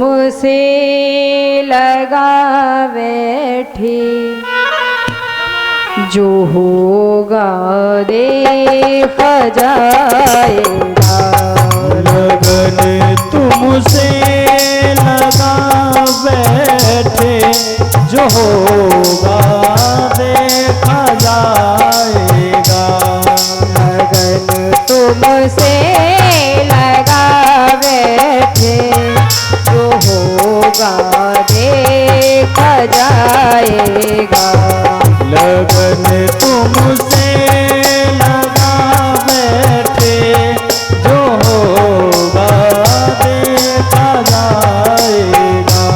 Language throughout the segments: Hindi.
मुझसे लगा बैठी जो होगा देखा जाएगा। लगन तुमसे लगा बैठे जो होगा देखा जाएगा। लगन तुमसे लगा बैठे जो होगा देखा जाएगा। लगन तुमसे लगा बैठे जो होगा देखा जाएगा।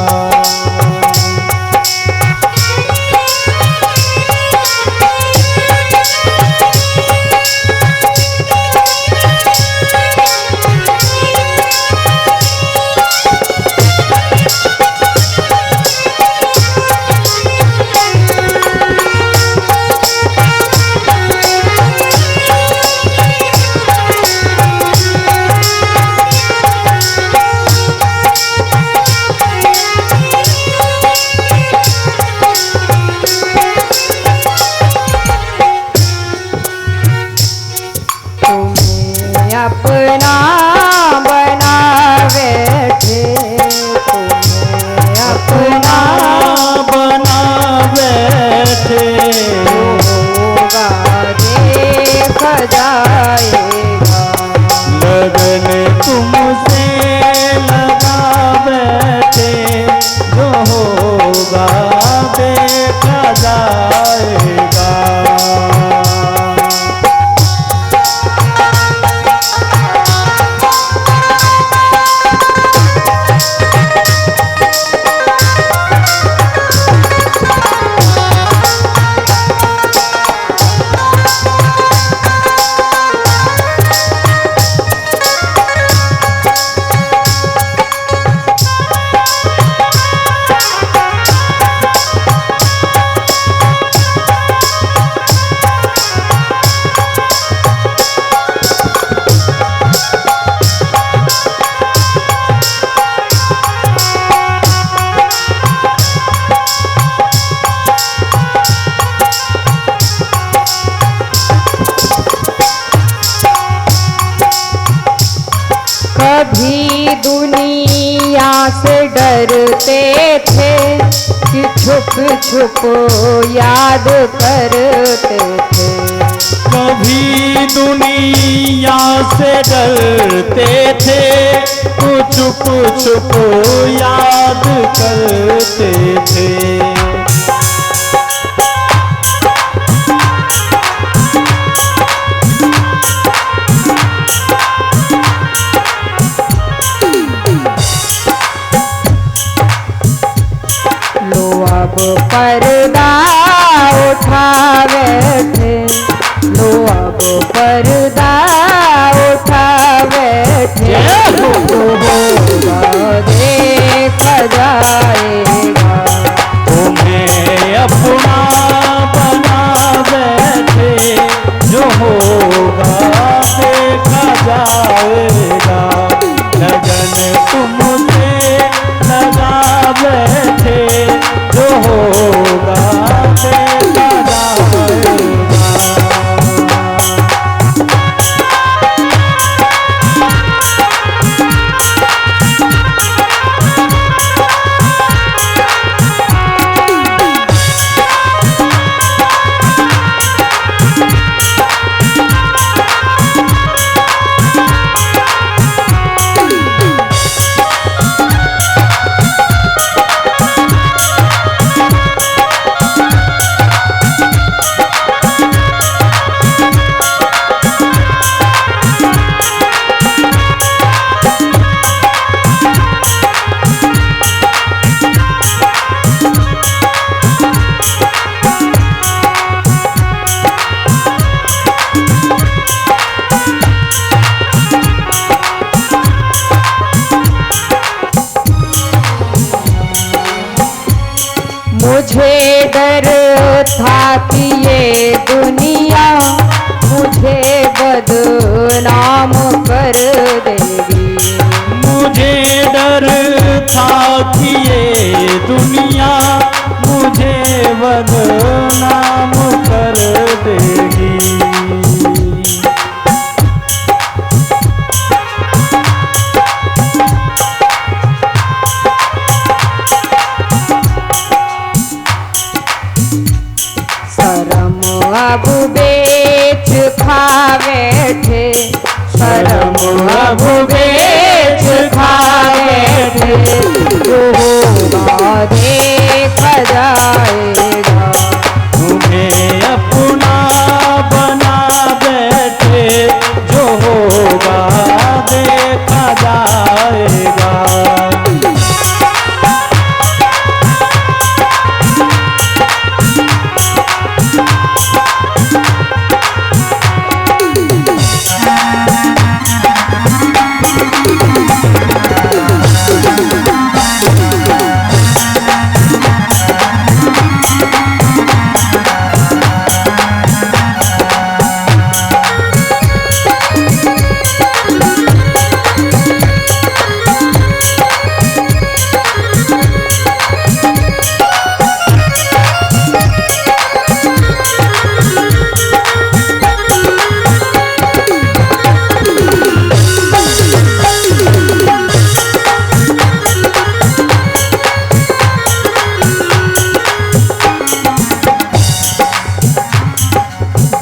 अपना बना बैठे, तुम्हें अपना बना बैठे होगा देखा जाएगा। लगन तुमसे लगा बैठे जो होगा देखा जाएगा। कभी दुनिया से डरते थे कि छुप छुप याद करते थे। कभी दुनिया से डरते थे तो चुप चुप याद करते थे। अब पर्दा उठा बैठे, लो अब पर्दा उठा बैठे जो होगा देखा जाएगा। तुम्हें अपना बना बैठे जो होगा देखा जाएगा। लगन तुमसे लगा बैठे जो होगा देखा जाएगा। मुझे डर था कि ये दुनिया मुझे बदनाम कर देगी। मुझे डर था जो होगा देखा जाएगा। तुम्हें अपना बना बैठे, जो होगा देखा जाएगा।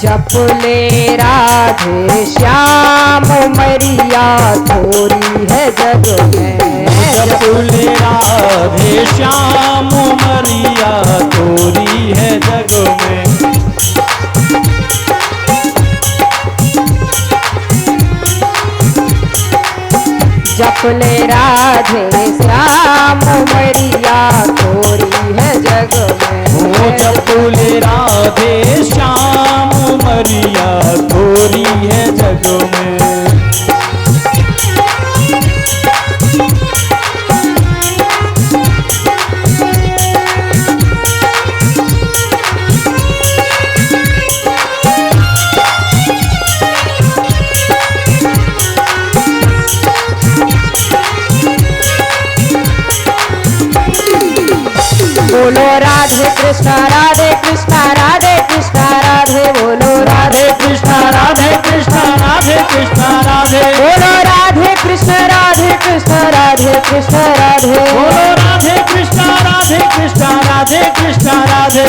जपले राधे श्याम मरिया थोरी है जग में। जपले राधे श्याम मरिया थोरी है जग में। जपले राधे श्याम मरिया थोरी है जग में। ओ जपले राधे श्याम मरिया थोरी है जग में। बोलो राधे कृष्णा राधे कृष्णा राधे कृष्णा राधे। बोलो राधे कृष्णा राधे कृष्णा राधे कृष्णा राधे। बोलो राधे कृष्ण राधे कृष्ण राधे कृष्ण राधे। बोलो राधे कृष्णा राधे कृष्णा राधे कृष्णा राधे।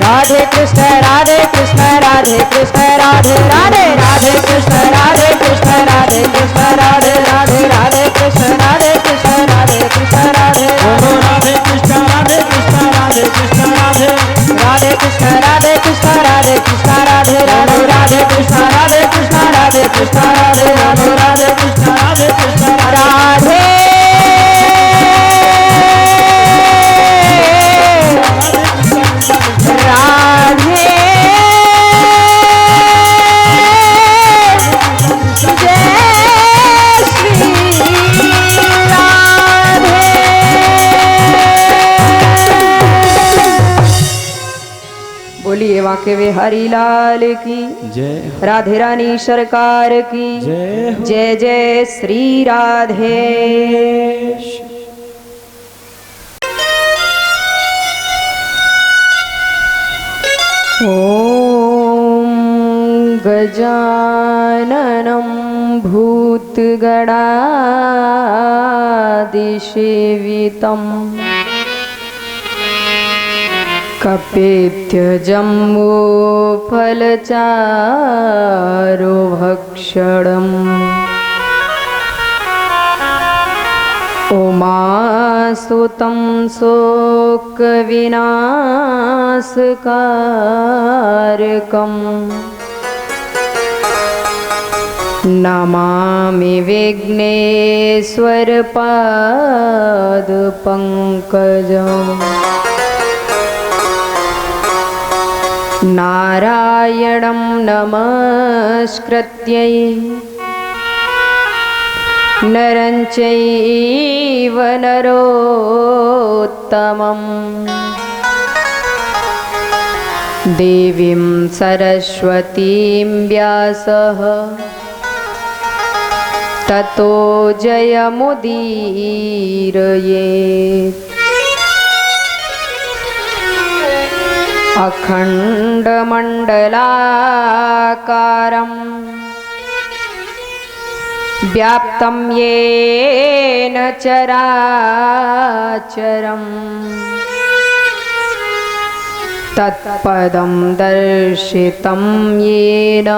राधे कृष्ण राधे कृष्ण राधे कृष्ण राधे। राधे राधे कृष्ण राधे कृष्ण राधे कृष्ण राधे। राधे राधे कृष्ण राधे कृष्ण राधे कृष्ण राधे। बोलो राधे कृष्णा राधे कृष्णा राधे कृष्णा राधे। राधे कृष्ण राधे कृष्ण राधे कृष्ण राधे। राधे राधे कृष्ण राधे कृष्ण राधे कृष्ण राधे। राधे राधे कृष्ण राधे कृष्ण राधे। राधे जय श्री राधे। बोलिए वाके वे हरि लाल की जय। राधे रानी सरकार की जय हो। जय जय श्री राधे। ॐ गजाननं भूतगणादिसेवितम् कपेत्यजम्बूफलचारुभक्षणम् उमासुतं शोकविनाशकारकम् नमामि विघ्नेश्वरपादपङ्कजम्। नारायणं नमस्कृत्यै नरं चैव नरोत्तमम् देवीं सरस्वतीं व्यासः ततो जयमुदीरयेत्। अखण्डमण्डलाकारम् व्याप्तं येन चराचरम् तत्पदं दर्शितं येन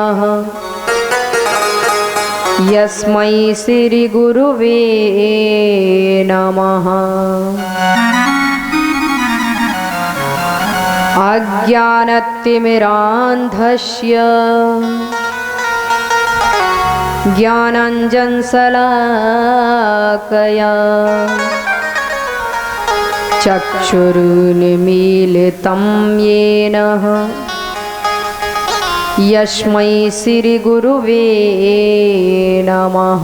यस्मै श्री गुरुवे नमः। अज्ञानतिमिरान्धस्य ज्ञानाञ्जनशलाकया चक्षुरुन्मीलितं येन यस्मै श्री गुरुवे नमः।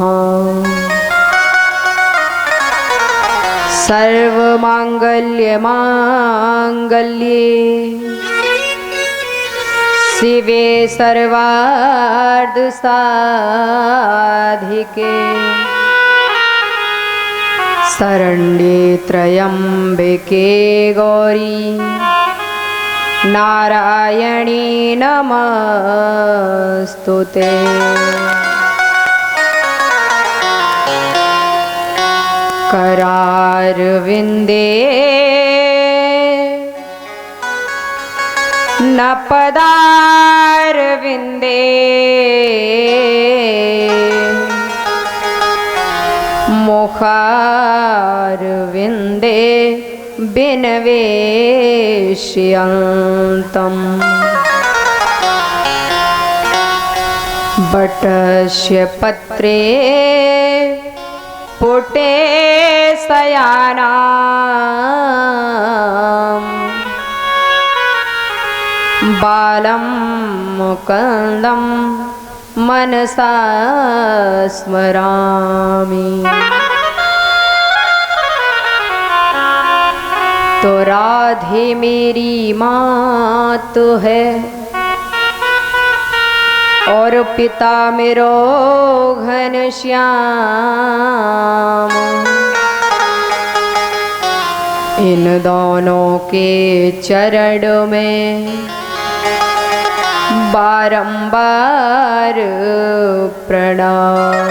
सर्वमांगल्ये शिवे सर्वार्धसाधिके शरण्ये त्र्यम्बके गौरी नारायणी नमस्तुते। करारविन्दे न पदारविन्दे मुखारविन्दे बिनवेश्यन्तम्। बटस्य पत्रे पुटे शयानाम् बालं मुकुन्दं मनसा स्मरामि। तो राधे मेरी मात है और पिता मेरो घनश्याम। इन दोनों के चरण में बारंबार प्रणाम।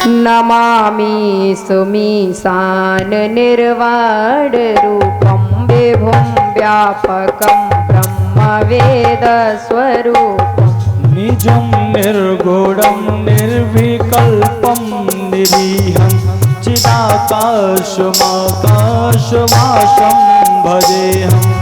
नमामि सुमीशान निर्वाण रूपं विभुं व्यापकं ब्रह्मवेद स्वरूपम्। निजं निर्गुणं निर्विकल्पं निरीहं चिदाकाशमाकाशवासं भजेऽहम्।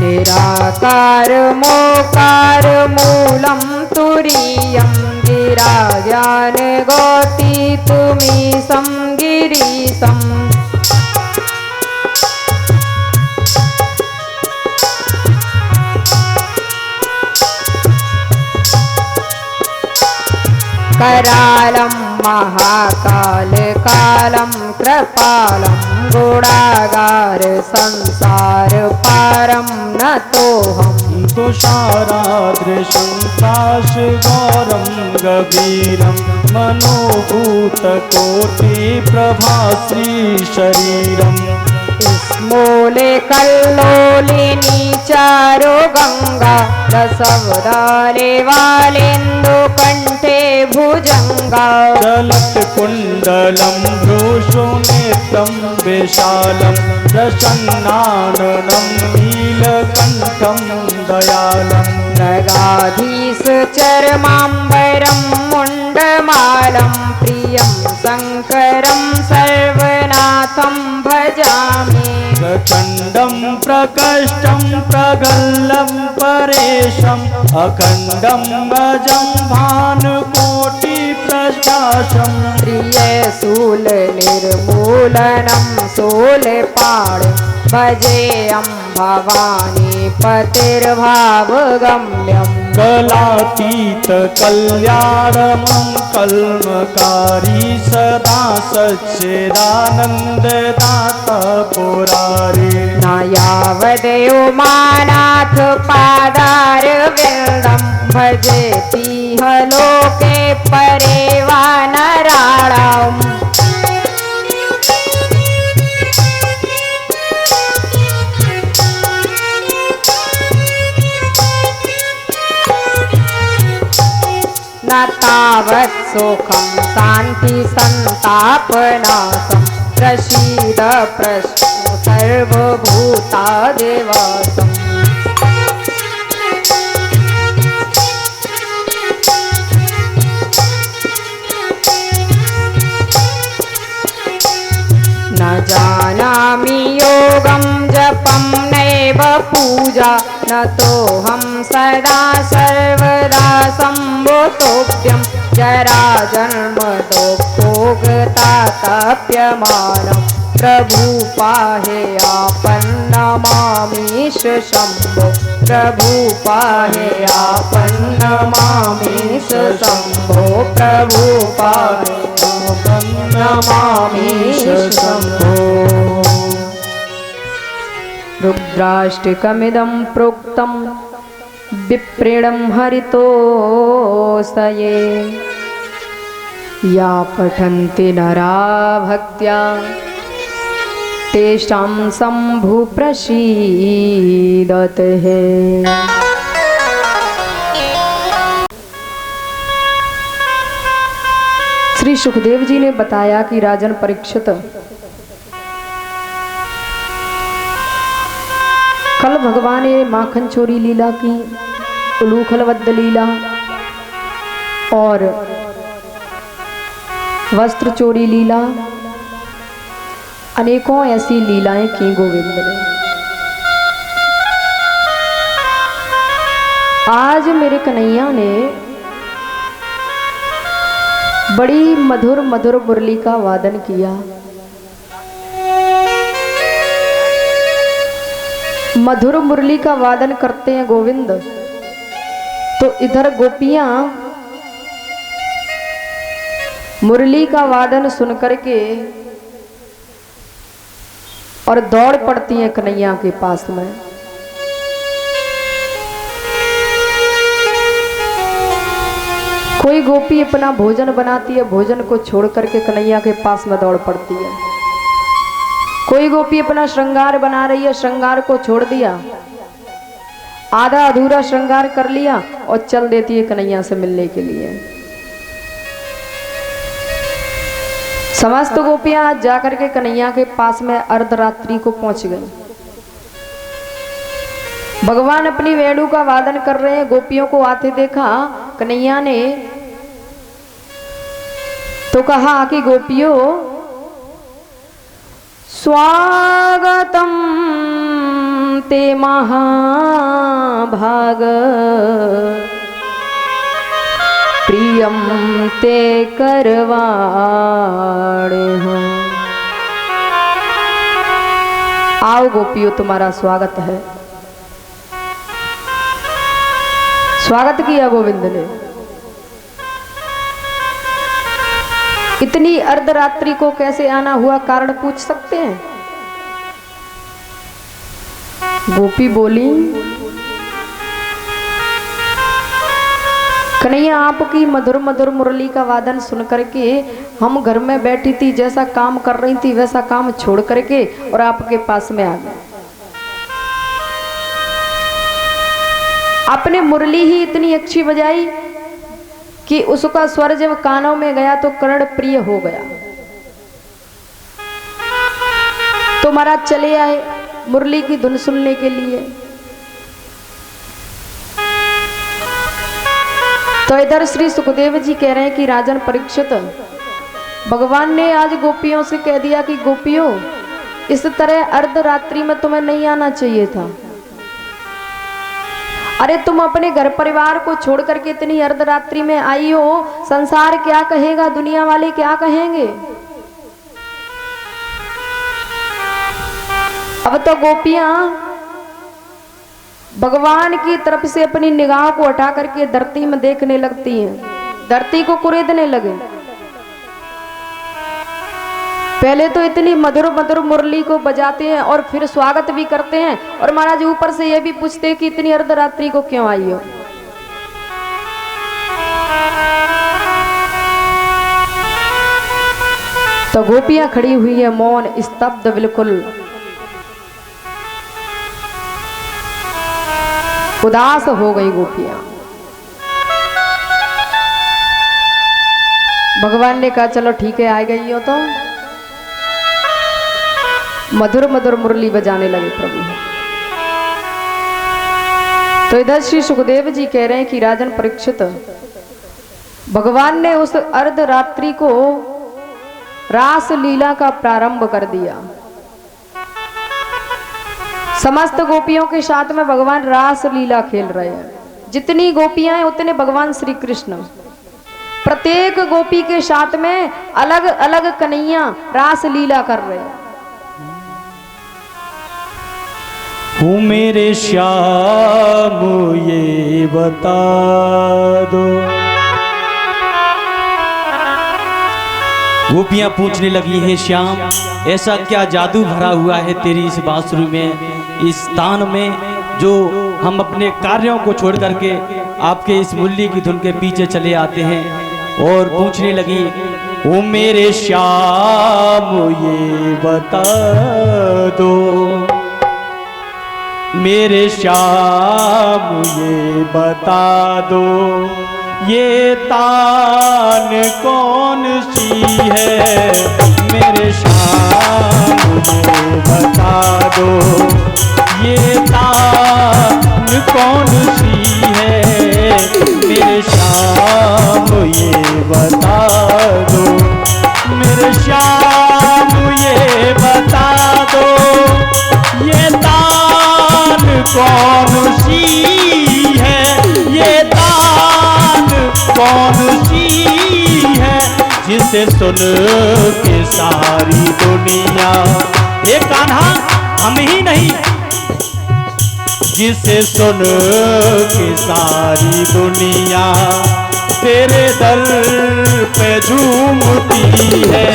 निराकार मोकार मूलं तुरीयं गिराज्ञान गौतीतुमीशं गिरीशम्। करालं महाकाल कालं कृपालं गुणागार संसार पारं नतोऽहम्। तुषारादृशं काशगौरं गभीरं मनोभूतकोटिप्रभाश्री शरीरम्। स्मूले कल्लोलिनी चारु गंगा रसवदाले वालेन्दु कंठे भुजंगा। चलत्कुण्डलं भ्रूशुनेत्रं विशालं प्रसन्नाननं नीलकण्ठं दयालम्। नगाधीश चर्माम्बरं मुण्डमालं प्रियं शङ्करं सर्वनाथं भजामि। प्रचण्डं प्रकष्टं प्रगल्लं परेशम् अखण्डं भजं भानुकोटिप्रशासम्। प्रियशूल निर्मूलनं शूलपाणि भजेऽहं भवानी पतिर्भावगम्यम्। कलातीत कल्याणमं कल्मकारी सदा सच्चिदानन्ददाता पुरारी। न यावदेव मानाथ पादारविन्दं भजेतिह लोके परे वा नराणाम्। न यावत् सुखं शान्ति सन्तापनाशं प्रसीद प्रश्न सर्वभूतादिवासम्। न जानामि योगं जपं नैव पूजा न तोऽहं सदा सर्वदा सम्भूतोऽप्यं जराजन्म दुःखोगतातप्यमानं प्रभु पाहेयापन्नमामीश शम्भो प्रभु पाहेयापन्नमामीश शम्भो प्रभु पाहेयापन्नमामीश शम्भो। रुद्राष्टकमिदं प्रोक्तं विप्रेणं हरितोऽस्तये या पठन्ति नरा भक्त्या तेषां शम्भु प्रसीदतः। श्री सुखदेव जी ने बताया कि राजन परीक्षित, कल भगवान ने माखन चोरी लीला की, उलूखलबद्ध लीला और वस्त्र चोरी लीला, अनेकों ऐसी लीलाएं की गोविंद ने। आज मेरे कन्हैया ने बड़ी मधुर मधुर मुरली का वादन किया। मधुर मुरली का वादन करते हैं गोविंद, तो इधर गोपियां मुरली का वादन सुनकर के और दौड़ पड़ती हैं कन्हैया के पास में। कोई गोपी अपना भोजन बनाती है, भोजन को छोड़ करके कन्हैया के पास में दौड़ पड़ती है। कोई गोपी अपना श्रृंगार बना रही है, श्रृंगार को छोड़ दिया, आधा अधूरा श्रृंगार कर लिया और चल देती है कन्हैया से मिलने के लिए। समस्त गोपियां आज जाकर के कन्हैया के पास में अर्धरात्रि को पहुंच गई। भगवान अपनी वेणु का वादन कर रहे हैं, गोपियों को आते देखा कन्हैया ने तो कहा कि गोपियों स्वागतम ते महाभाग प्रियम ते करवाणे हैं। आओ गोपियों, तुम्हारा स्वागत है। स्वागत किया गोविंद ने। इतनी अर्धरात्रि को कैसे आना हुआ, कारण पूछ सकते हैं? गोपी बोली, कन्हैया आपकी मधुर मधुर मुरली का वादन सुन करके हम घर में बैठी थी, जैसा काम कर रही थी वैसा काम छोड़ करके और आपके पास में आ गए। आपने मुरली ही इतनी अच्छी बजाई कि उसका स्वर जब कानों में गया तो कर्ण प्रिय हो गया। तो महाराज चले आए मुरली की धुन सुनने के लिए। तो इधर श्री सुखदेव जी कह रहे हैं कि राजन परीक्षित, भगवान ने आज गोपियों से कह दिया कि गोपियों, इस तरह अर्धरात्रि में तुम्हें नहीं आना चाहिए था। अरे तुम अपने घर परिवार को छोड़ करके इतनी अर्धरात्रि में आई हो, संसार क्या कहेगा, दुनिया वाले क्या कहेंगे। अब तो गोपियां भगवान की तरफ से अपनी निगाह को हटा करके धरती में देखने लगती हैं, धरती को कुरेदने लगे। पहले तो इतनी मधुर मधुर मुरली को बजाते हैं और फिर स्वागत भी करते हैं, और महाराज ऊपर से ये भी पूछते हैं कि इतनी अर्धरात्रि को क्यों आई हो। तो गोपियां खड़ी हुई है मौन, स्तब्ध, बिल्कुल उदास हो गई गोपियां। भगवान ने कहा चलो ठीक है, आ गई हो तो मधुर मधुर मुरली बजाने लगे प्रभु। तो इधर श्री सुखदेव जी कह रहे हैं कि राजन परीक्षित, भगवान ने उस अर्धरात्रि को रास लीला का प्रारंभ कर दिया। समस्त गोपियों के साथ में भगवान रास लीला खेल रहे हैं। जितनी गोपियां हैं उतने भगवान श्री कृष्ण। प्रत्येक गोपी के साथ में अलग अलग कन्हैया रास लीला कर रहे हैं। मेरे श्याम ये बता दो। गोपियां पूछने लगी, है श्याम ऐसा क्या जादू भरा हुआ है तेरी इस बांसुरी में, इस तान में, जो हम अपने कार्यों को छोड़ करके आपके इस मुरली की धुन के पीछे चले आते हैं। और पूछने लगी, ओ मेरे श्याम ये बता दो, मेरे श्याम ये बता दो, ये तान कौन सी है, मेरे श्याम ये बता दो, ये तान कौन सी है, मेरे श्याम ये बता दो, मेरे श्याम ये बता दो, ये तान कौन सी है, ये तान कौन सी है, जिसे सुन के सारी दुनिया, ये कान्हा हम ही नहीं, जिसे सुन के सारी दुनिया तेरे दर पे झूमती है,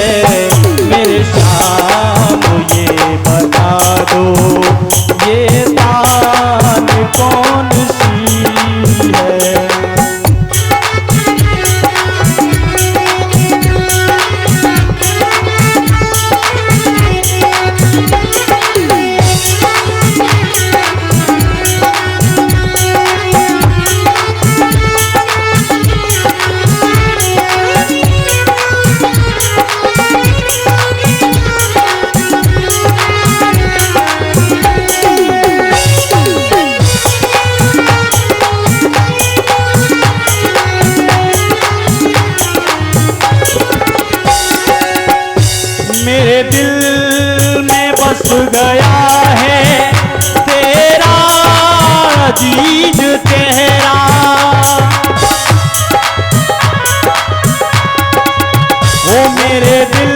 मेरे श्याम ये बता दो, ये तान कौन सी है। मेरे दिल में बस गया है तेरा अजीज चेहरा, वो मेरे दिल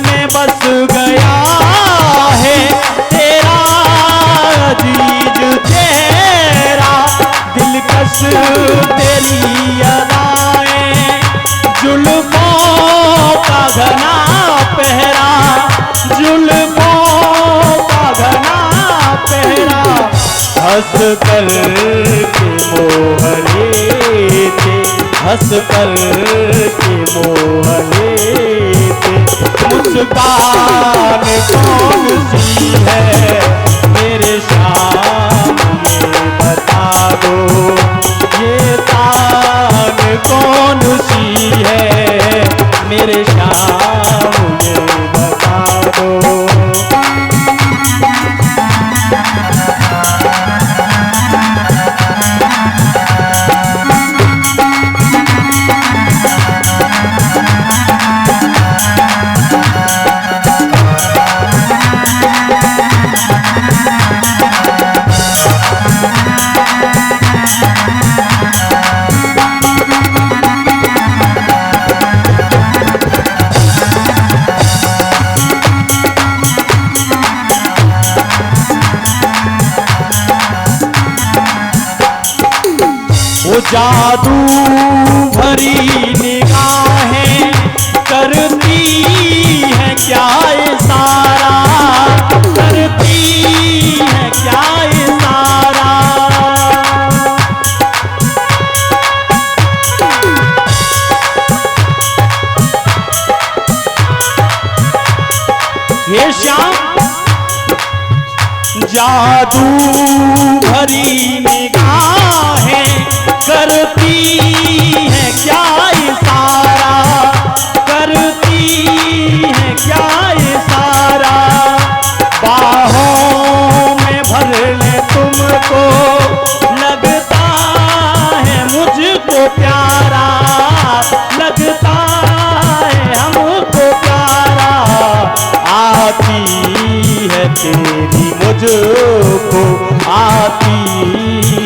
में बस गया है तेरा अजीज चेहरा, दिलकश तेरी अदाएं, जुल्फों का घना पहरा, जुल्फों का घना पहरा, हंस कर के मोह लेते, हंस कर के मोह लेते, मुस्कान कौन सी है, मेरे श्याम ये बता दो, ये तान कौन सी है, मेरे श्याम ये बता दो। वो जादू भरी निगाहें करती है क्या इशारा, करती है क्या इशारा, ये श्याम जादू भरी निगाहें करती है क्या इशारा, आती है तेरी मुझको, आती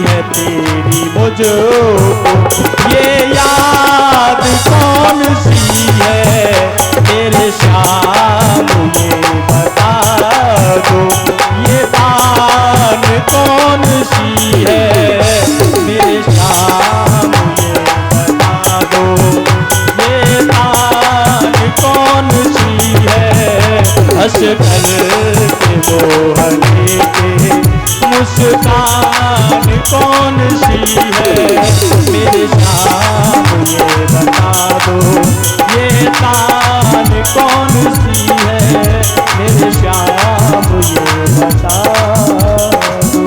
है तेरी मुझको, ये याद कौन सी है तेरे शाम ये बता दो, ये बात कौन सी है मेरे शाम ये बता दो, ये बात कौन सी है हंस कर के मोहने के मुस्कान कौन सी है मेरे शाम ये बता दो, ये तान कौन सी है मेरे शाम ये बता दो।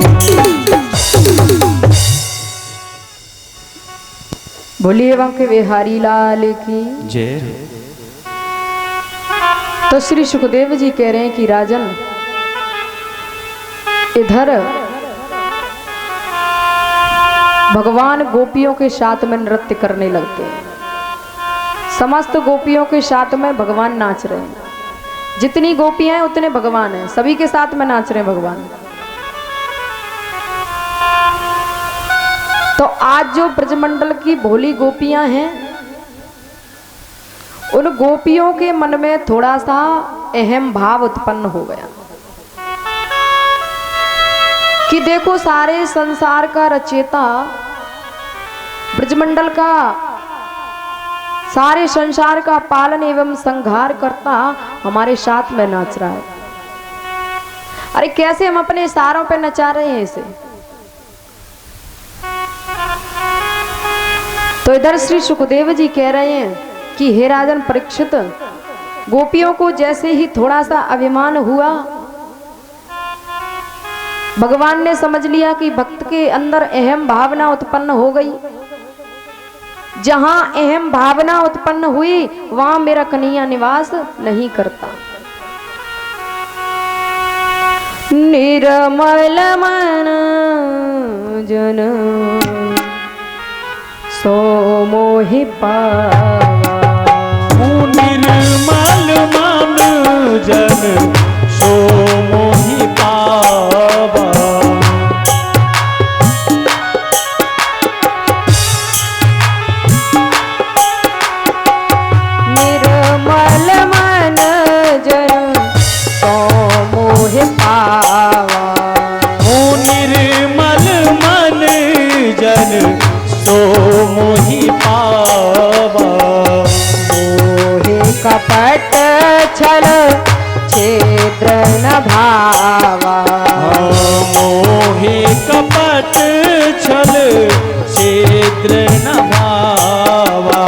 बोलिए बांके बिहारी लाल की जय। तो श्री सुखदेव जी कह रहे हैं कि राजन, इधर भगवान गोपियों के साथ में नृत्य करने लगते हैं। समस्त गोपियों के साथ में भगवान नाच रहे हैं। जितनी गोपियां हैं उतने भगवान हैं, सभी के साथ में नाच रहे हैं भगवान। तो आज जो ब्रजमंडल की भोली गोपियां हैं, उन गोपियों के मन में थोड़ा सा अहम भाव उत्पन्न हो गया कि देखो सारे संसार का रचयिता, ब्रजमंडल का सारे संसार का पालन एवं संहार करता हमारे साथ में नाच रहा है। अरे कैसे हम अपने इशारों पे नचा रहे हैं इसे। तो इधर श्री सुखदेव जी कह रहे हैं कि हे राजन परीक्षित, गोपियों को जैसे ही थोड़ा सा अभिमान हुआ, भगवान ने समझ लिया कि भक्त के अंदर अहम भावना उत्पन्न हो गई। जहां अहम भावना उत्पन्न हुई वहां मेरा कन्हैया निवास नहीं करता। निर्मल मन जन सो मोहि पावा, निर्मल मन जन सो मोहि पावा, निर्मल मन जन सो मोहि पावा, निर्मल मन जन सो मोहि पावा, मोहि कपट छल छेद्र न भावा, मोहि कपट छल छेद्र न भावा,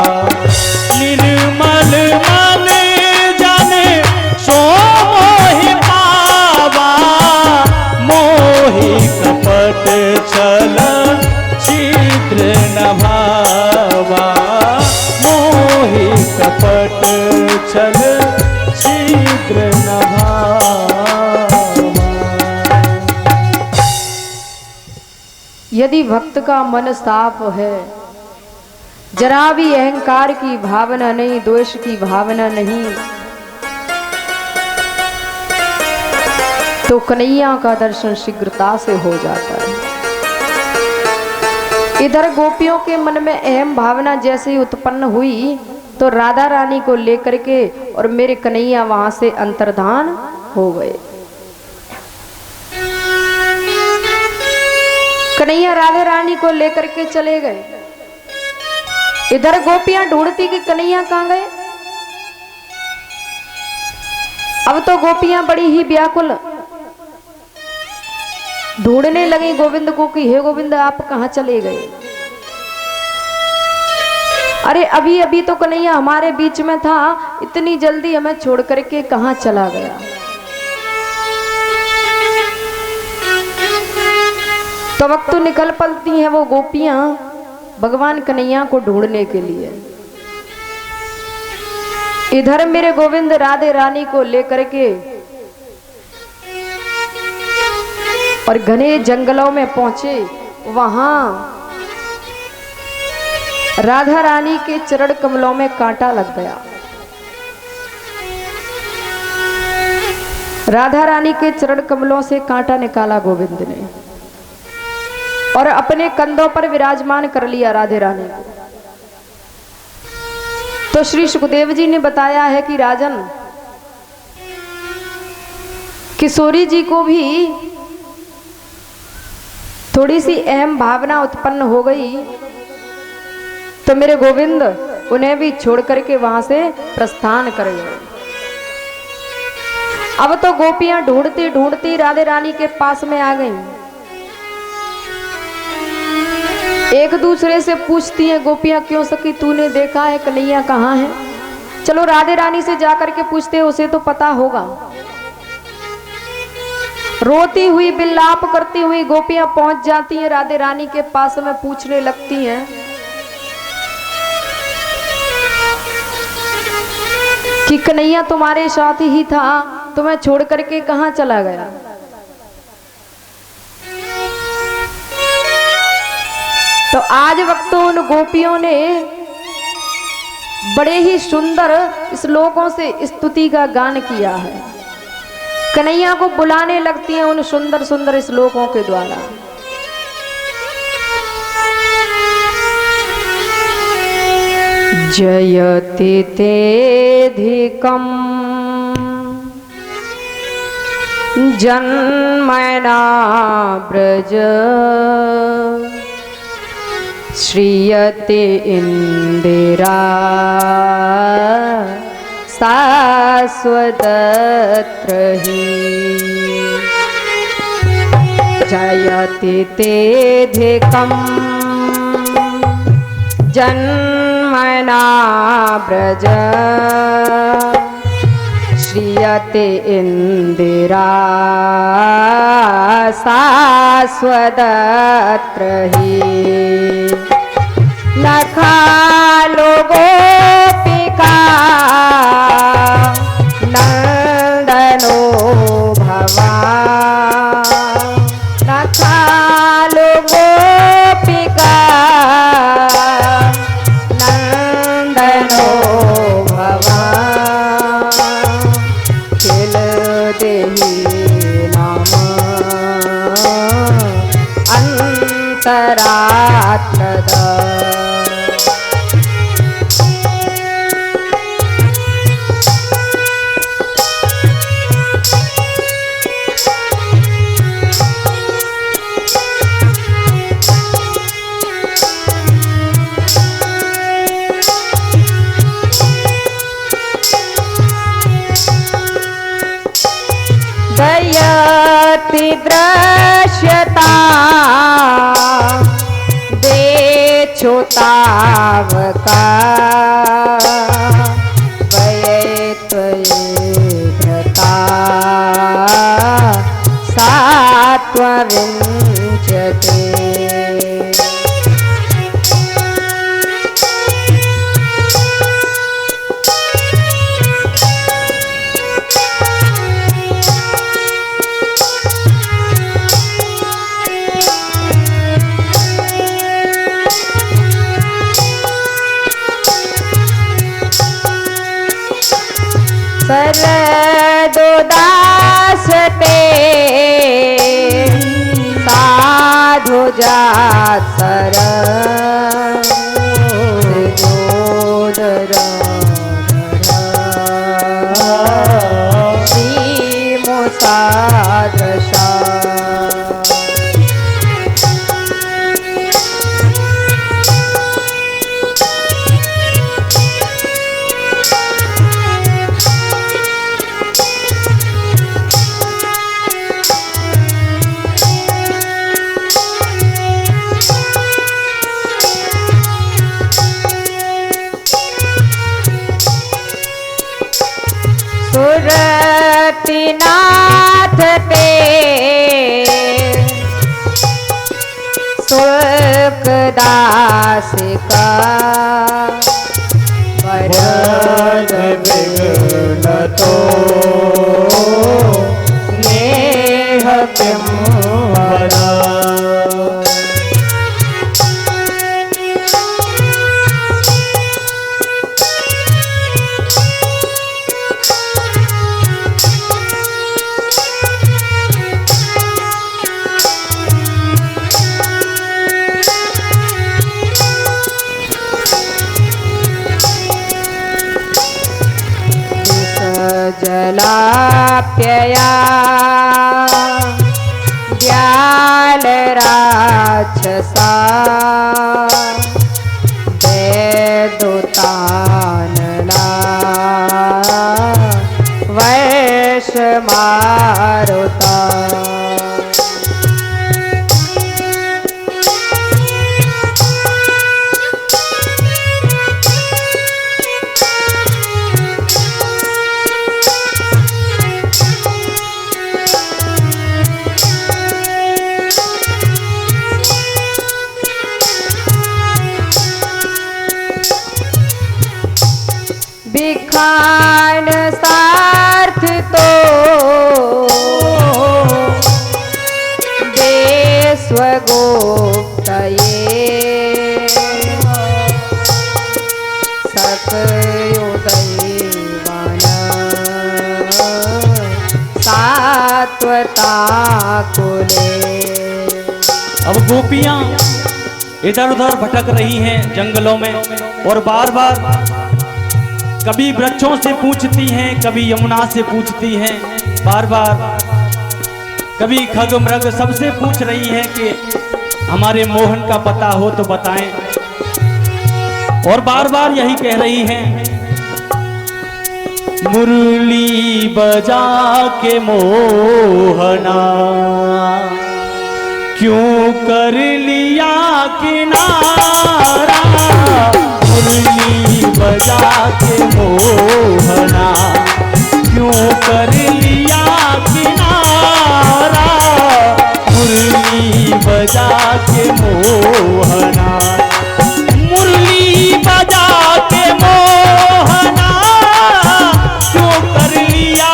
निर्मल मन जन सो मोहि पावा, मोहि कपट छल छेद्र न भावा, मोहि कपट छल छेद्र न भावा। यदि भक्त का मन साफ है, जरा भी अहंकार की भावना नहीं, द्वेष की भावना नहीं, तो कन्हैया का दर्शन शीघ्रता से हो जाता है। इधर गोपियों के मन में अहम भावना जैसे ही उत्पन्न हुई तो राधा रानी को लेकर के और मेरे कन्हैया वहां से अंतर्धान हो गए। कन्हैया राधा रानी को लेकर के चले गए। इधर गोपियां ढूंढती कि कन्हैया कहां गए। अब तो गोपियां बड़ी ही व्याकुल ढूंढने लगी गोविंद को कि हे गोविंद आप कहां चले गए। अरे अभी अभी तो कन्हैया हमारे बीच में था, इतनी जल्दी हमें छोड़ करके कहां चला गया। तो वक्त तो निकल पड़ती हैं वो गोपियां भगवान कन्हैया को ढूंढने के लिए। इधर मेरे गोविंद राधे रानी को लेकर के और घने जंगलों में पहुंचे। वहां राधा रानी के चरण कमलों में कांटा लग गया। राधा रानी के चरण कमलों से कांटा निकाला गोविंद ने और अपने कंधों पर विराजमान कर लिया राधे रानी को। तो श्री सुखदेव जी ने बताया है कि राजन, किशोरी जी को भी थोड़ी सी अहम भावना उत्पन्न हो गई, तो मेरे गोविंद उन्हें भी छोड़ करके वहां से प्रस्थान कर गए। अब तो गोपियां ढूंढती ढूंढती राधे रानी के पास में आ गईं। एक दूसरे से पूछती हैं गोपियां, क्यों सखी तूने देखा है कन्हैया कहाँ है? चलो राधे रानी से जाकर के पूछते हैं, उसे तो पता होगा। रोती हुई बिलाप करती हुई गोपियां पहुंच जाती हैं राधे रानी के पास में, पूछने लगती हैं कि कन्हैया तुम्हारे साथ ही था, तुम्हें छोड़ करके कहां चला गया? तो आज वक्त उन गोपियों ने बड़े ही सुंदर श्लोकों से स्तुति का गान किया है। कन्हैया को बुलाने लगती हैं उन सुंदर सुंदर श्लोकों के द्वारा। जयति तेधिकम् जन्मना ब्रज श्रीयते इंदिरा शाश्वतत्र हि जयति तेधिकम् जन्मना ब्रज श्रीयते इंदिरा शाश्वतत्र हि न खालो गोपिका नंदनो भवान् न खालो गोपिका नंदनो भवान् खेल देहि नाम अंतरात्मदा दयति दृश्यता देछोतावका वये त्वयेभ्यता सात्वविंशते सरदोदासते साधु जात सर श्रीमुसादशा सुरतिनाथ ते सुल्कदास का वरद विघ्न तो नेह किंवरा दया द्याल राक्षसा देदूतानला वैश मारुता। बिखान सार्थ तो देस्वगोप्त ये सकयोदैवान सात्वता कुले। अब गोपियां इधर उधर भटक रही हैं जंगलों में और बार बार कभी वृक्षों से पूछती हैं, कभी यमुना से पूछती हैं, बार बार कभी खग मृग सबसे पूछ रही हैं कि हमारे मोहन का पता हो तो बताएं। और बार बार यही कह रही हैं, मुरली बजा के मोहना क्यों कर लिया किनारा, मुरली बजा के मोहना क्यों कर लिया किनारा, मुरली बजा के मोहना, मुरली बजा के मोहना क्यों कर लिया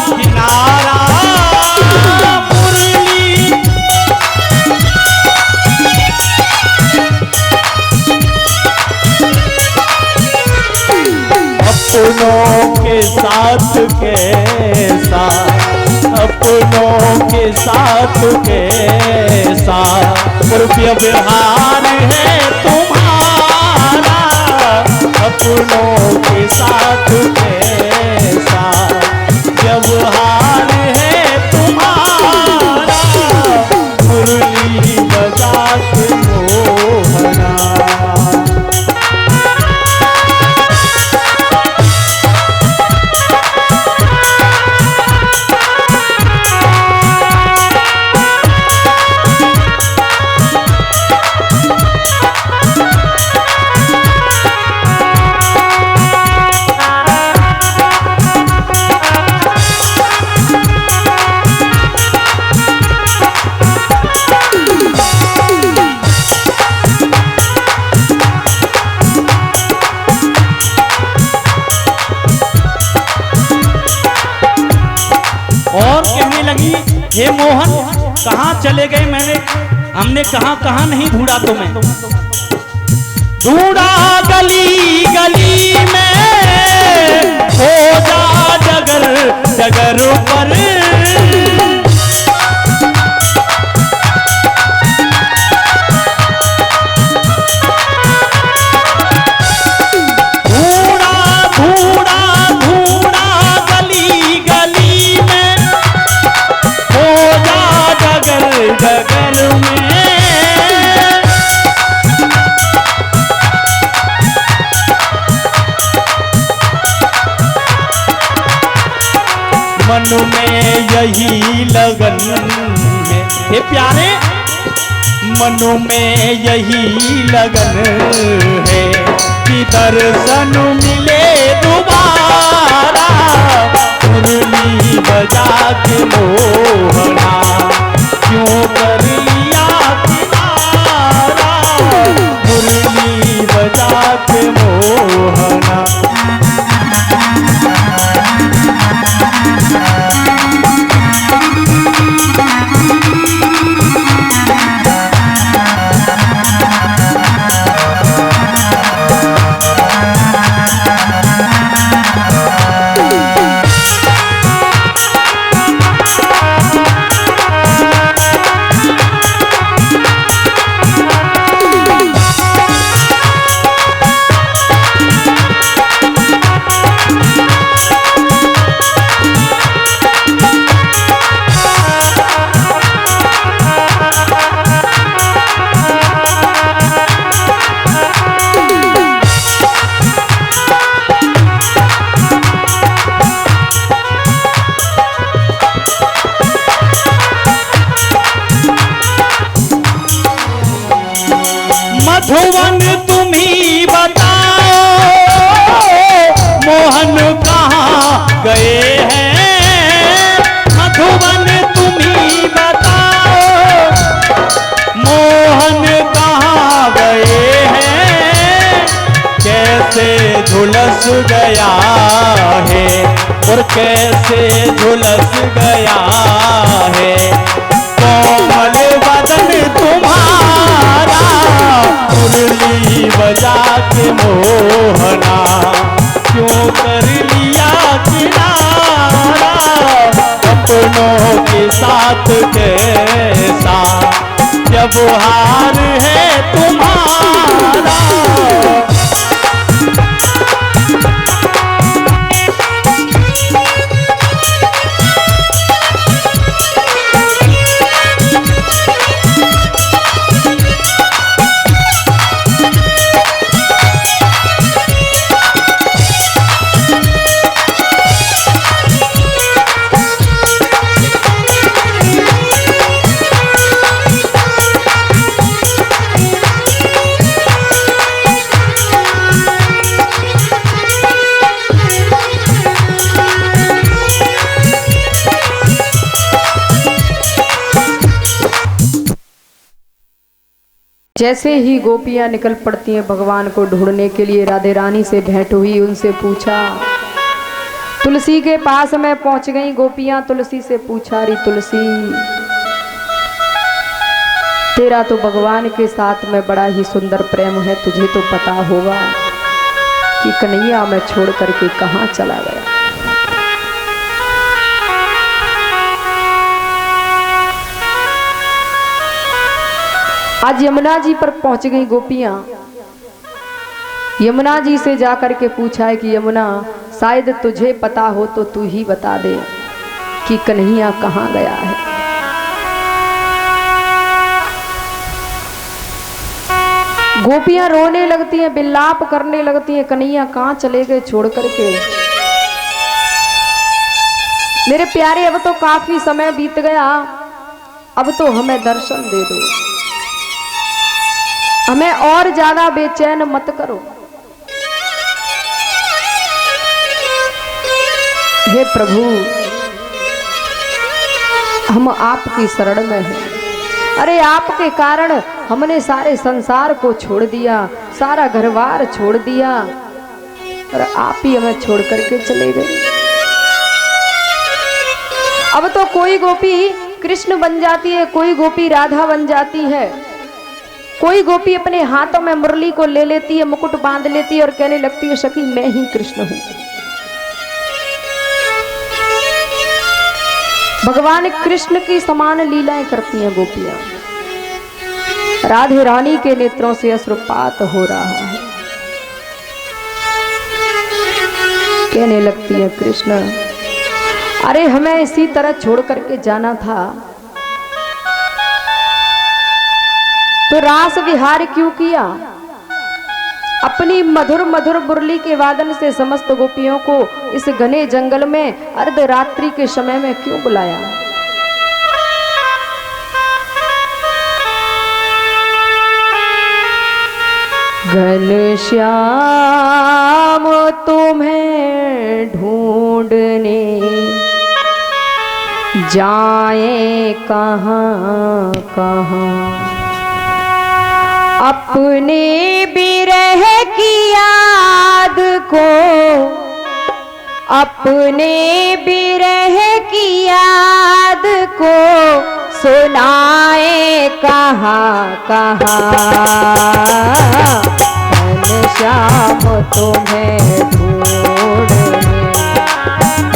किनारा, मुरली। अपनों के साथ कैसा, अपनों के साथ कैसा व्यवहार है तुम्हारा, अपनों के साथ कैसा व्यवहार है तुम्हारा, मुरली बजा के मोहना। और कहने लगी, हे मोहन कहाँ चले गए, हमने कहाँ कहाँ नहीं ढूंढा तुम्हें, ढूंढा गली गली में हो जा जगर जगर पर, मन में यही लगन है, हे प्यारे मन में यही लगन है कि दर्शन मिले दोबारा, मुरली बजा के मोहना क्यों कर लिया किनारा, मुरली बजा के मोहना। मधुवन तुम ही बताओ मोहन कहाँ गए हैं, मधुवन तुम ही बताओ मोहन कहाँ गए हैं, कैसे झुलस गया है और कैसे झुलस गया है, कोमल बदन तुम्हारा मुरली बजा के मोहना, क्यों कर लिया किनारा अपनों के साथ कैसा व्यवहार है तुम्हारा। जैसे ही गोपियां निकल पड़ती हैं भगवान को ढूंढने के लिए, राधे रानी से भेंट हुई, उनसे पूछा, तुलसी के पास में पहुंच गई गोपियां, तुलसी से पूछा, री तुलसी तेरा तो भगवान के साथ में बड़ा ही सुंदर प्रेम है, तुझे तो पता होगा कि कन्हैया मैं छोड़ करके कहाँ चला गया। आज यमुना जी पर पहुंच गई गोपियां, यमुना जी से जाकर के पूछा है कि यमुना शायद तुझे पता हो तो तू ही बता दे कि कन्हैया कहाँ गया है। गोपियां रोने लगती हैं, विलाप करने लगती हैं, कन्हैया कहाँ चले गए छोड़ करके। मेरे प्यारे अब तो काफी समय बीत गया, अब तो हमें दर्शन दे दो, हमें और ज्यादा बेचैन मत करो। हे प्रभु हम आपकी शरण में हैं, अरे आपके कारण हमने सारे संसार को छोड़ दिया, सारा घरबार छोड़ दिया और आप ही हमें छोड़ करके चले गए। अब तो कोई गोपी कृष्ण बन जाती है, कोई गोपी राधा बन जाती है, कोई गोपी अपने हाथों में मुरली को ले लेती है, मुकुट बांध लेती है और कहने लगती है सखी मैं ही कृष्ण हूं। भगवान कृष्ण की समान लीलाएं करती हैं गोपियां। राधे रानी के नेत्रों से अश्रुपात हो रहा है, कहने लगती है कृष्ण अरे हमें इसी तरह छोड़ करके जाना था तो रास विहार क्यों किया, अपनी मधुर मधुर मुरली के वादन से समस्त गोपियों को इस घने जंगल में अर्धरात्रि के समय में क्यों बुलाया। घनश्याम तुम्हें ढूंढने जाए कहाँ कहाँ, अपने बिरह की याद को, अपने बिरह की याद को सुनाए कहाँ कहाँ। घनश्याम तुम्हें ढूंढने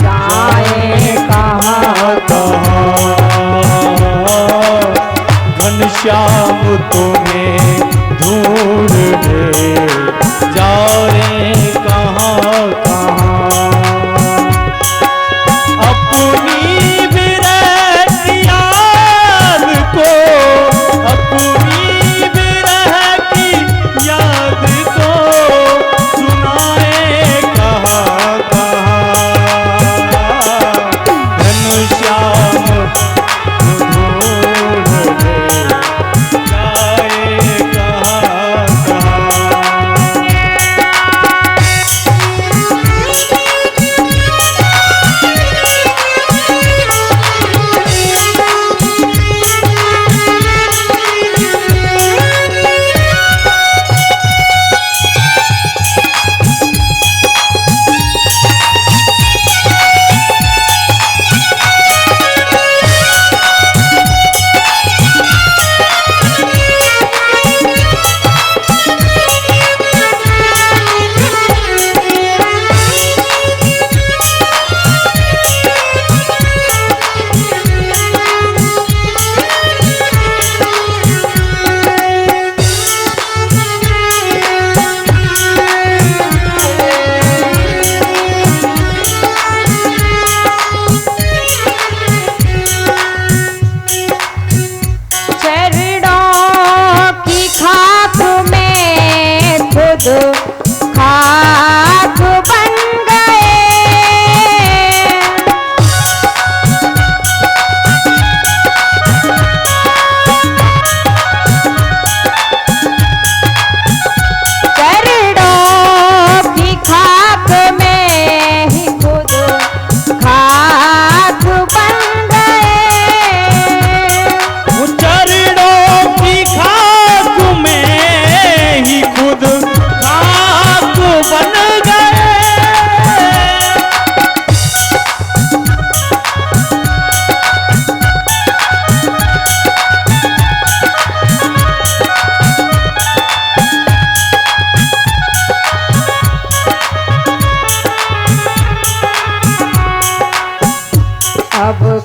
जाए कहाँ कहाँ, घनश्याम तुम्हें ढूंढने जाए कहाँ कहाँ, अपनी विरह की याद को, अपनी विरह की याद को सुनाए कहाँ कहाँ। घनश्याम ढूंढने जाए कहाँ कहाँ।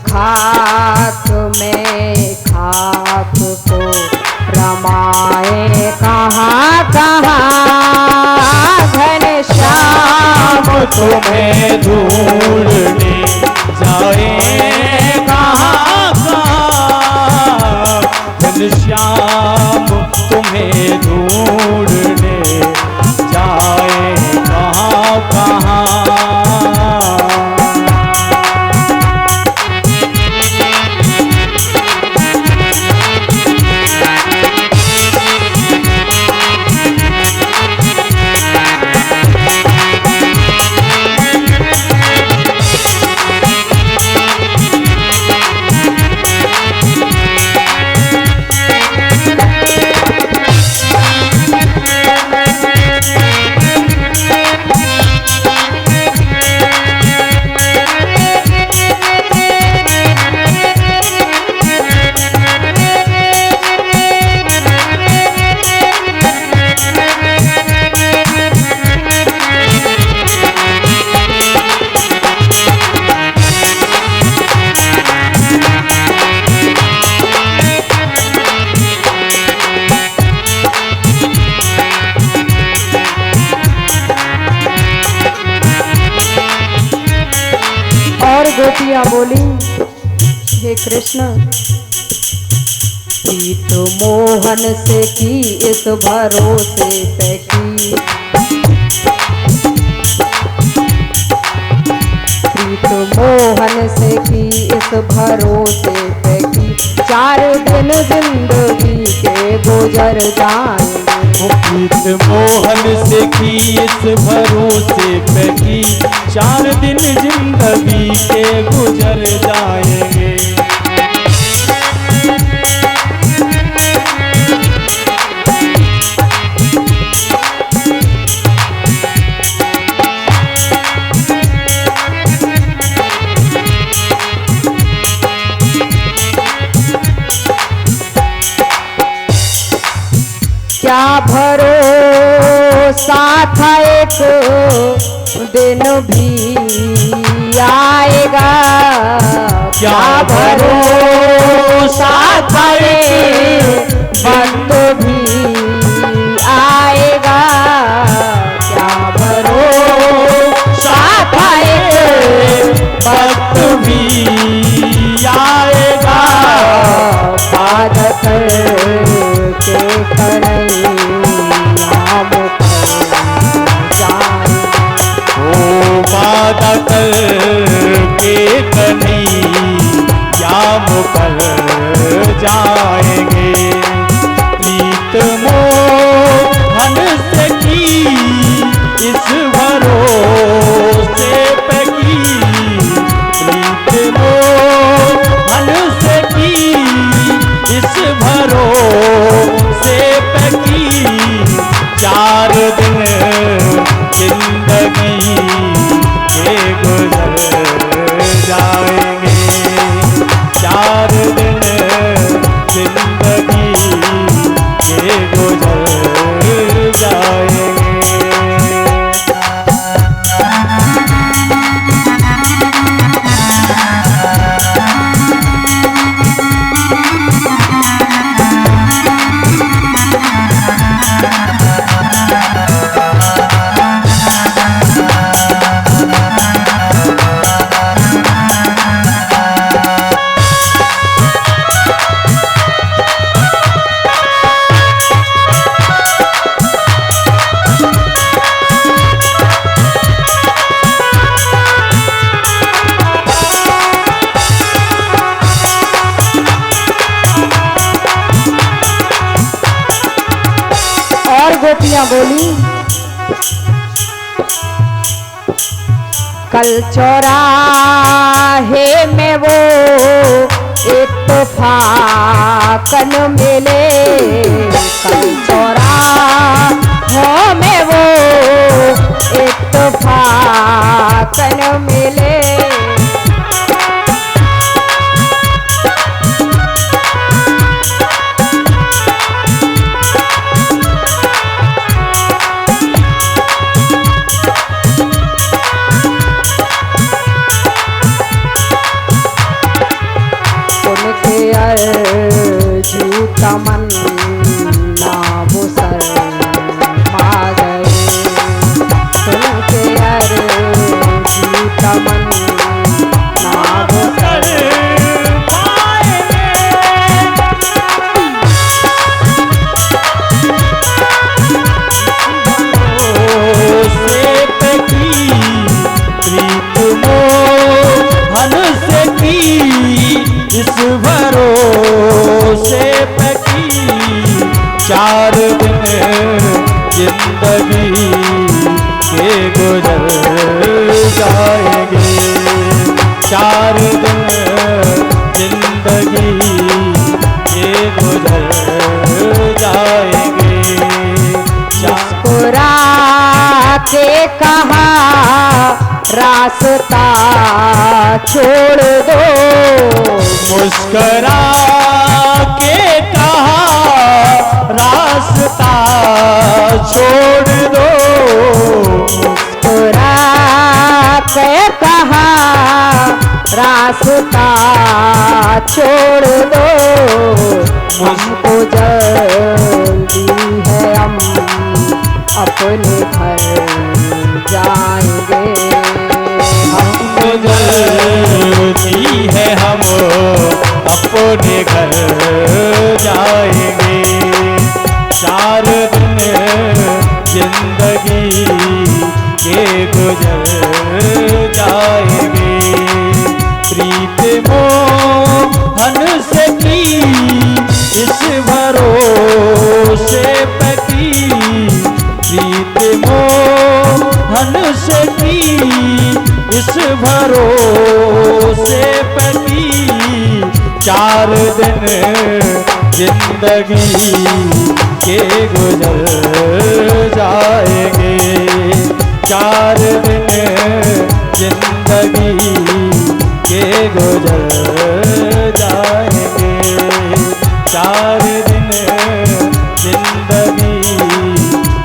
खाक में खाक को रमाए कहाँ कहाँ घनश्याम तुम्हें ढूंढने जाए कहाँ कहाँ घनश्याम तुम्हें ढूंढने जाए कहाँ कहाँ। गोपियां बोली, हे कृष्ण, प्रीत मोहन से की इस भरोसे पे की, प्रीत मोहन से की इस भरोसे पे की, 4 दिन जिंदगी के गुजर जाएंगे। प्रीत मोहन से की इस भरोसे पे की, 4 दिन जिंदगी के गुजर जाएंगे। क्या भरोसा था एक दिन भी आएगा, क्या भरोसा था एक वक्त भी आएगा, क्या भरोसा था एक वक्त भी आएगा, बाधक के कन्हैया मुख जाए, ओ बाधक के कन्हैया मुख जाएंगे। प्रीत मोहन से की इस भरोसे पे की, प्रीत मोहन से की इस भरोसे पे की, 4 दिन जिंदगी के गुजर जाएंगे, 4 दिन जिंदगी के गुजर जाएंगे। गोपियां बोली, कल चौराहे में वो इत्तेफाकन मिले, कल चौराहों में वो इत्तेफाकन मिले, के अर्जी तमन्ना वो शर्मा गए, सुन के अर्जी तमन्ना वो इस भरोसे पे की 4 दिन जिंदगी के गुजर जाएंगे, 4 दिन जिंदगी के गुजर जाएंगे। मुस्कुरा के कहा रास्ता छोड़ दो, मुस्कुरा के कहा रास्ता छोड़ दो, मुस्कुरा के कहा रास्ता छोड़ दो, हमको जल्दी है हम अपने घर जाएंगे, हमको जल्दी है हम अपने घर जाएंगे, 4 दिन जिंदगी के गुजर जाएंगे। प्रीत मोहन से की इस भरोसे पे की, प्रीत मोहन से की इस भरोसे पे की, 4 दिन जिंदगी के गुजर जाएंगे, 4 दिन जिंदगी के गुजर जाएंगे, 4 दिन जिंदगी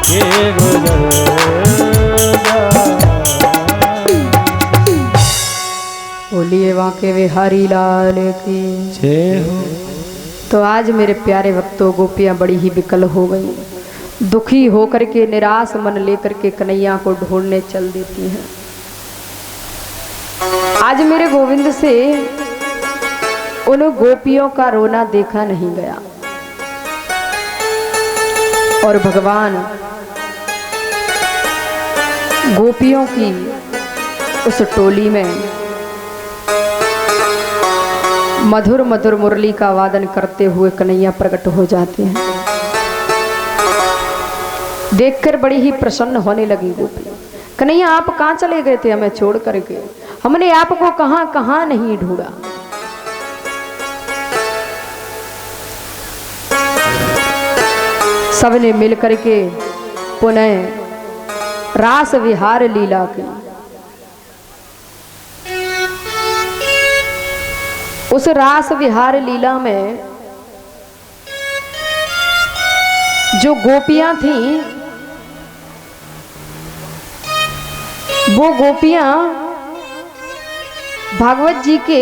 के गुजर बोलिए वाके बिहारी लाल की जय हो। तो आज मेरे प्यारे भक्तों गोपियां बड़ी ही विकल हो गई, दुखी होकर के निराश मन लेकर के कन्हैया को ढूंढने चल देती हैं। आज मेरे गोविंद से उन गोपियों का रोना देखा नहीं गया और भगवान गोपियों की उस टोली में मधुर मधुर मुरली का वादन करते हुए कन्हैया प्रकट हो जाते हैं। देखकर बड़ी ही प्रसन्न होने लगी गोपी। कन्हैया आप कहाँ चले गए थे हमें छोड़ करके? हमने आपको कहाँ कहाँ नहीं ढूंढा। सबने मिल करके पुनः रास विहार लीला की उस रास विहार लीला में जो गोपियां थीं वो गोपियां भागवत जी के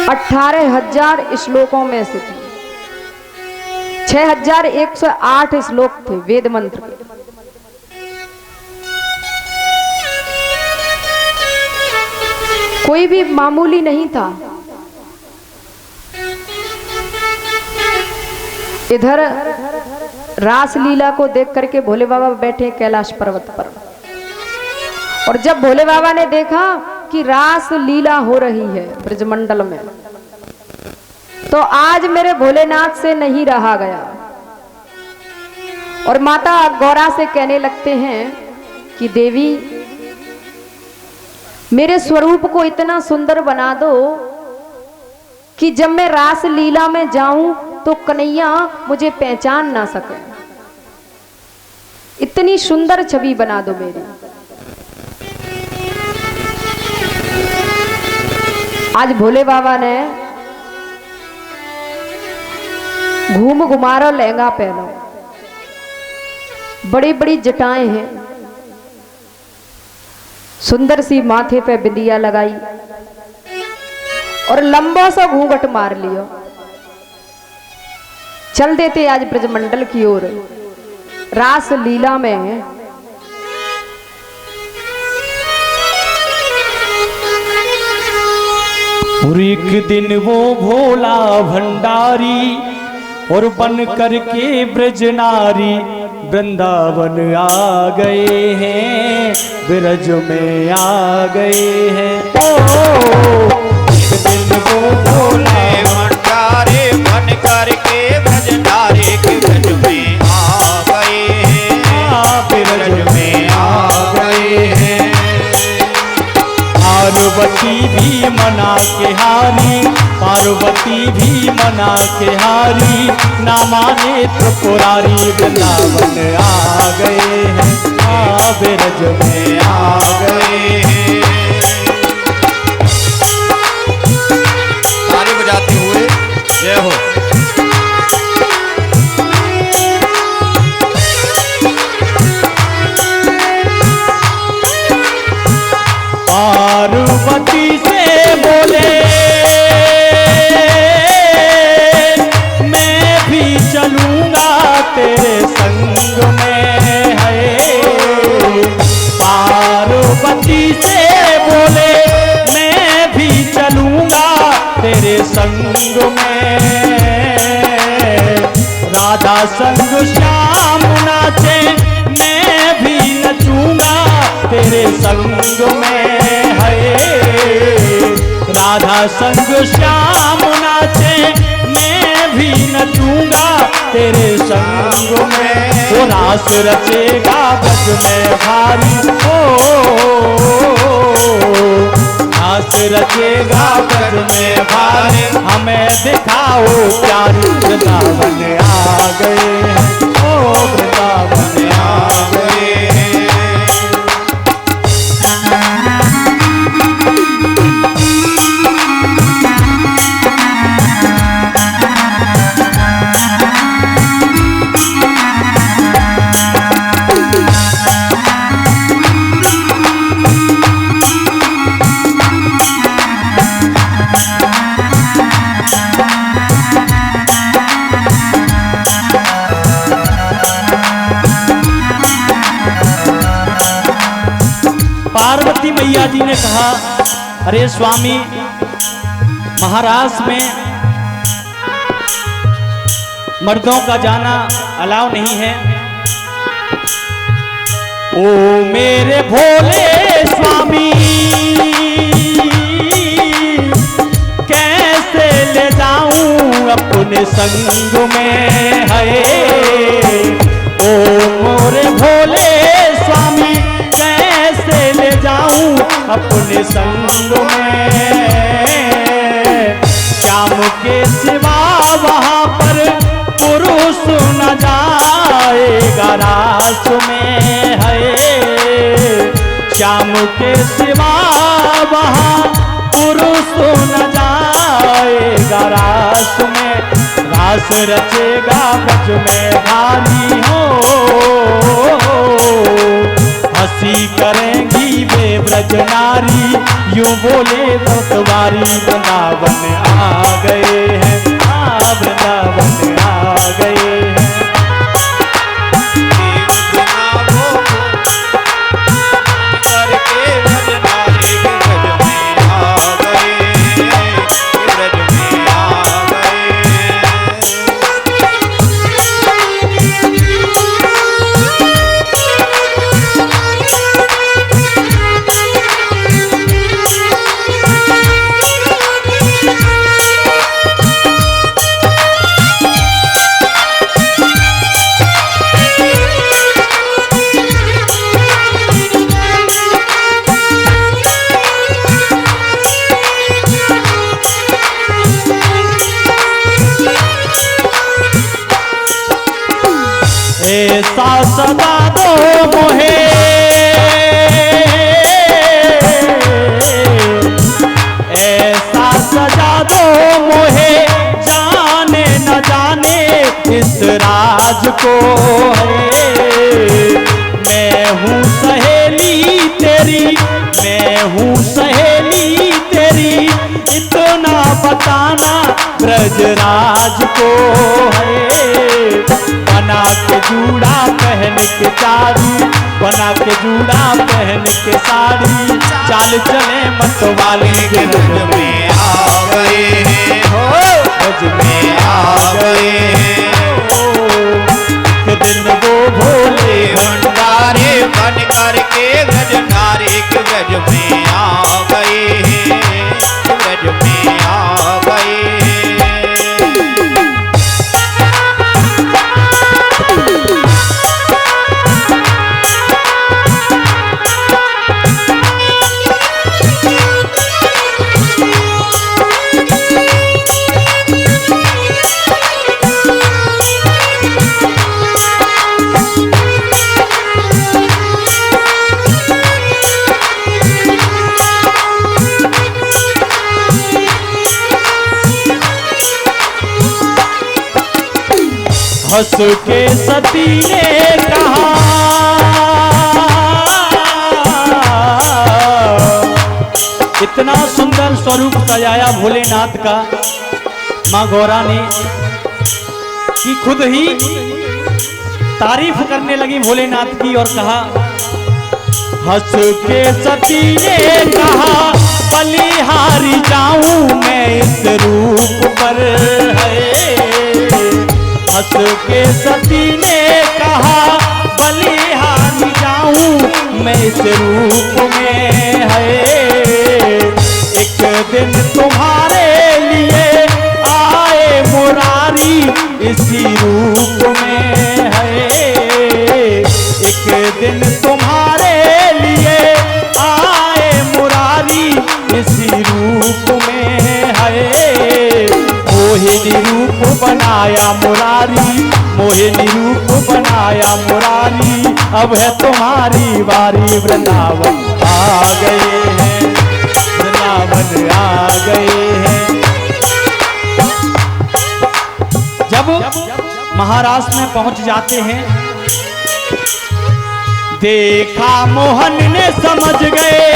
18,000 श्लोकों में से थी। 6,108 श्लोक थे वेद मंत्र के। कोई भी मामूली नहीं था। इधर रास लीला को देख करके भोले बाबा बैठे कैलाश पर्वत पर, और जब भोले बाबा ने देखा कि रास लीला हो रही है ब्रजमंडल में, तो आज मेरे भोलेनाथ से नहीं रहा गया और माता गौरा से कहने लगते हैं कि देवी मेरे स्वरूप को इतना सुंदर बना दो कि जब मैं रास लीला में जाऊं तो कन्हैया मुझे पहचान ना सके। इतनी सुंदर छवि बना दो मेरी। आज भोले बाबा ने घूम घुमारो लहंगा पहनो, बड़ी बड़ी जटाएं हैं, सुंदर सी माथे पे बिंदिया लगाई, और लंबा सा घूंघट मार लियो। चल देते आज ब्रजमंडल की ओर रास लीला में। और एक दिन वो भोला भंडारी और बन करके ब्रज नारी वृंदावन आ गए हैं, ब्रज में आ गए हैं। एक दिन वो भोले भंडारी बन करके ब्रज नारी के ब्रज में आ गए हैं, ब्रज में आ गए हैं। पार्वती भी मना के हारी, पार्वती भी मना के हारी, ना माने त्रिपुरारी वृंदावन आ गए हैं, ब्रज में आ गए हैं। ताली बजाते हुए जय हो। पार्वती से बोले मैं भी चलूंगा तेरे संग में है। पार्वती से बोले मैं भी चलूंगा तेरे संग में। राधा संग श्याम नाचे मैं भी नचूंगा तेरे संग में है। राधा संग श्याम नाचे मैं भी नचूंगा तेरे संग में। वो रास रचेगा ब्रज में भारी, रास रचेगा ब्रज में भारी, हमें दिखाओ प्यारी वृंदावन आ गए हैं, वृंदावन आ गए हैं। पार्वती मैया जी ने कहा, अरे स्वामी महाराज में मर्दों का जाना अलाउ नहीं है। ओ मेरे भोले स्वामी कैसे ले जाऊं अपने संग में है। ओ मोरे भोले स्वामी कैसे ले जाऊं अपने संग में। श्याम के सिवा वहां पर पुरुष न जाएगा रास में है। श्याम के सिवा वहां पुरुष न जाएगा रास में। रास रचेगा ब्रज में भारी हो, हंसी करेंगी वे ब्रज नारी, यूं बोले तो तुम्हारी वृंदावन आ गए हैं, वृंदावन आ गए हैं। ऐसा सदा दो मोहे, ऐसा सजा दो मोहे, जाने न जाने इस राज को है। मैं हूँ सहेली तेरी, मैं हूँ सहेली तेरी, इतना ब्रजराज को है। बना के जूड़ा पहन के साड़ी, बना के जूड़ा पहन के साड़ी, चाल चले मतवाली के ब्रज में आ गए हैं, हो ब्रज में आ गए हैं। एक दिन वो भोले भंडारे बन करके ब्रजधारी के ब्रज में आ गए हैं, ब्रज में आ गए हैं। हंस के सती ने कहा, इतना सुंदर स्वरूप सजाया भोलेनाथ का माँ गौरा ने कि खुद ही तारीफ करने लगी भोलेनाथ की और कहा, हंस के सती ने कहा बलिहारी जाऊं मैं इस रूप पर है। हंस के सती ने कहा बलिहारी जाऊं मैं इस रूप में है। एक दिन तुम्हारे लिए आए मुरारी इसी रूप में है। एक दिन तुम्हारे लिए आए मुरारी इसी रूप में है। मोहिनी रूप बनाया मुरारी, मोहिनी रूप बनाया मुरारी, अब है तुम्हारी बारी। वृंदावन आ गए हैं, वृंदावन आ गए हैं। जब महाराष्ट्र में पहुंच जाते हैं, देखा मोहन ने समझ गए,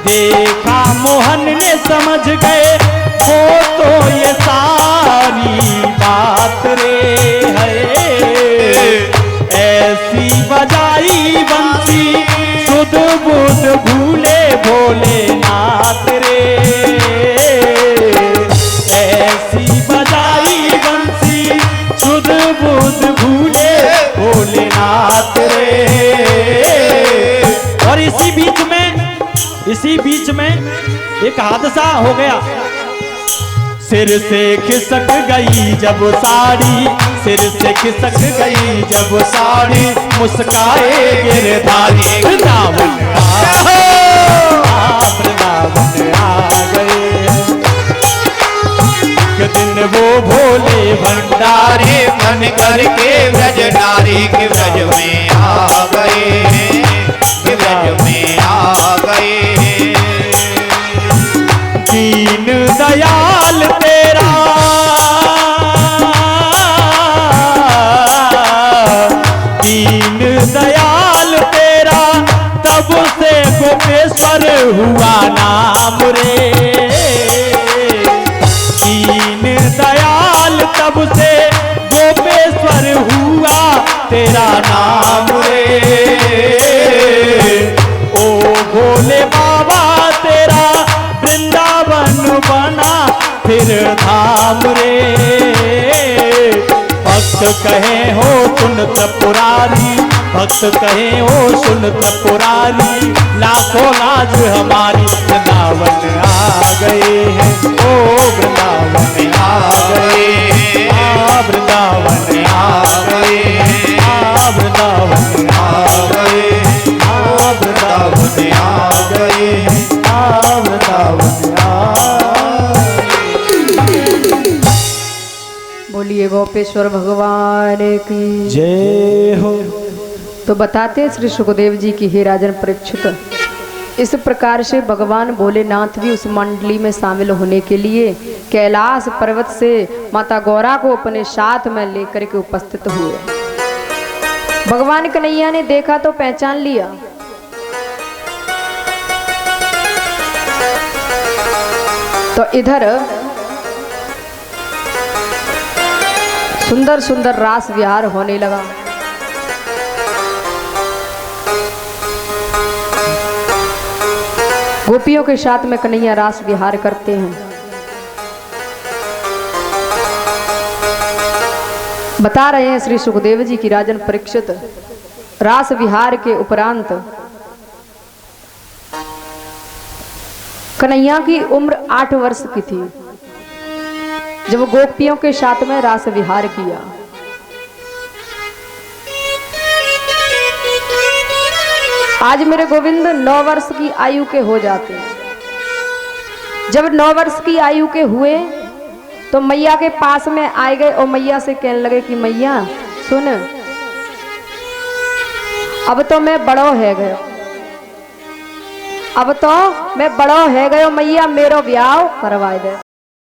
देखा मोहन ने समझ गए वो तो ये सारी बात रे है। ऐसी बजाई बंसी सुध बुध भूले भोलेनाथ रे। ऐसी बजाई बंसी सुध बुध भूले भोलेनाथ रे। और इसी बीच में एक हादसा हो गया। सिर से खिसक गई जब साड़ी, सिर से खिसक गई जब साड़ी, मुस्काए गिरधारी। वृंदावन वृंदावन आ गए। एक दिन वो भोले भंडारी बन करके ब्रजधारी के ब्रज में आ गए हैं, ब्रज में आ गए हैं। दीन दयाल तेरा, दीन दयाल तेरा, तब से गोपेश्वर हुआ नाम रे। दीन दयाल तब से गोपेश्वर हुआ तेरा नाम रे। ओ भोले बाबा तेरा वृंदावन बना फिर धाम रे। भक्त कहे हो सुनत पुरारी, भक्त कहे हो सुनत पुरारी, लाखों लाज हमारी। वृंदावन आ गए हैं, ओ वृंदावन आ गए हैं, वृंदावन आ गए हैं, वृंदावन आ गए हैं, वृंदावन आ गए हैं, वृंदावन आ। बोलिए गोपेश्वर भगवान की जय हो। तो बताते श्री सुखदेव जी की, हे राजन परीक्षित, इस प्रकार से भगवान भोलेनाथ भी उस मंडली में शामिल होने के लिए कैलाश पर्वत से माता गौरा को अपने साथ में लेकर के उपस्थित हुए। भगवान कन्हैया ने देखा तो पहचान लिया। तो इधर सुंदर सुंदर रास विहार होने लगा। गोपियों के साथ में कन्हैया रास विहार करते हैं। बता रहे हैं श्री सुखदेव जी की राजन परीक्षित रास विहार के उपरांत कन्हैया की उम्र 8 वर्ष की थी जब गोपियों के साथ में रास विहार किया। आज मेरे गोविंद 9 वर्ष की आयु के हो जाते। जब 9 वर्ष की आयु के हुए तो मैया के पास में आए गए और मैया से कहने लगे कि मैया सुन, अब तो मैं बड़ो है गयो, अब तो मैं बड़ो है गयो, मैया मेरो ब्याह करवा दे।